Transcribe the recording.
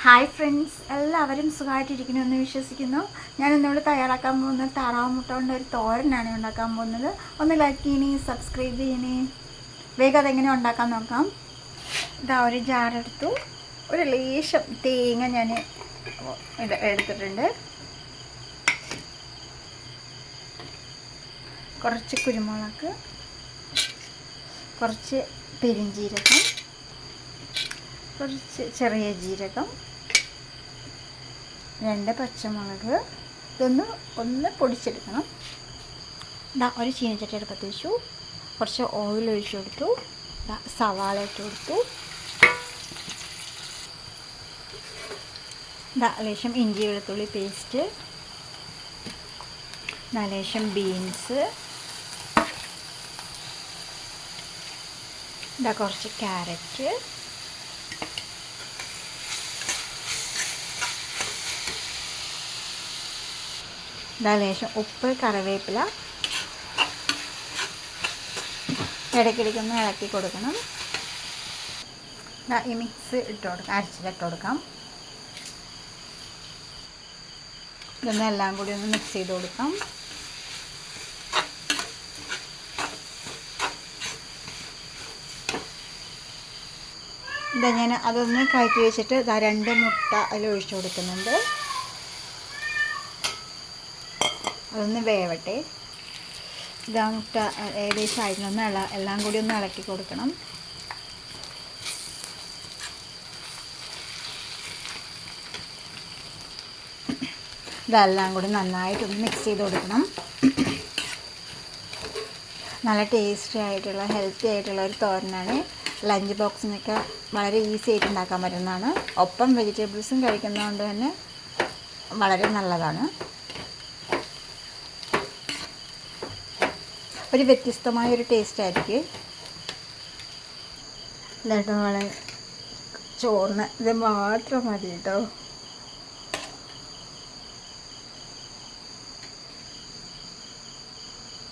Hi friends, എല്ലാവരും സുഖമായിട്ടിരിക്കണമെന്ന് വിശ്വസിക്കുന്നു. ഞാൻ ഇന്നിവിടെ തയ്യാറാക്കാൻ പോകുന്നത് താറാവ് മുട്ട കൊണ്ട് ഒരു തോരനാണ് ഉണ്ടാക്കാൻ പോകുന്നത്. ഒന്ന് ലൈക്ക് ചെയ്യണേ, സബ്സ്ക്രൈബ് ചെയ്യണേ. വേഗം അതെങ്ങനെ ഉണ്ടാക്കാൻ നോക്കാം. ഇതാ ഒരു ജാറെടുത്തു, ഒരു ലേശം തേങ്ങ ഞാൻ എടുത്തിട്ടുണ്ട്, കുറച്ച് കുരുമുളക്, കുറച്ച് പെരിഞ്ജീരകം, കുറച്ച് ചെറിയ ജീരകം, 2 പച്ചമുളക്. ഒന്ന് പൊടിച്ചെടുക്കണം. ഒരു ചീനച്ചട്ടി അടുപ്പത്ത് വെച്ചു, കുറച്ച് ഓയിൽ ഒഴിച്ചു കൊടുത്തു, സവാള ഇട്ട് കൊടുത്തു, ലേശം ഇഞ്ചി വെളുത്തുള്ളി പേസ്റ്റ്, ലേശം ബീൻസ്, കുറച്ച് ക്യാരറ്റ്, ലേശം ഉപ്പ്, കറിവേപ്പില. ഇടയ്ക്കിടയ്ക്കൊന്ന് ഇളക്കി കൊടുക്കണം. ഈ മിക്സ് ഇട്ട് കൊടുക്കാം, അരച്ചിട്ട് കൊടുക്കാം. ഇതൊന്ന് എല്ലാം കൂടി ഒന്ന് മിക്സ് ചെയ്ത് കൊടുക്കാം. ഞാൻ അതൊന്ന് കയറ്റി വെച്ചിട്ട് 2 മുട്ട അതിൽ ഒഴിച്ചു കൊടുക്കുന്നുണ്ട്. അതൊന്ന് വേവട്ടെ. മുട്ട ഏകദേശം ആയിരുന്നു. എല്ലാം കൂടി ഒന്ന് ഇളക്കി കൊടുക്കണം. ഇതെല്ലാം കൂടി നന്നായിട്ടൊന്ന് മിക്സ് ചെയ്ത് കൊടുക്കണം. നല്ല ടേസ്റ്റി ആയിട്ടുള്ള ഹെൽത്തി ആയിട്ടുള്ള ഒരു തോരനാണ്. ലഞ്ച് ബോക്സിനൊക്കെ വളരെ ഈസി ആയിട്ട് ഉണ്ടാക്കാൻ പറ്റുന്നതാണ്. ഒപ്പം വെജിറ്റബിൾസും കഴിക്കുന്നതുകൊണ്ട് തന്നെ വളരെ നല്ലതാണ്. ഒരു വ്യത്യസ്തമായൊരു ടേസ്റ്റ് ആയിരിക്കും. ലഡുകൾ ചോറിന് ഇത് മാത്രം മതി കേട്ടോ.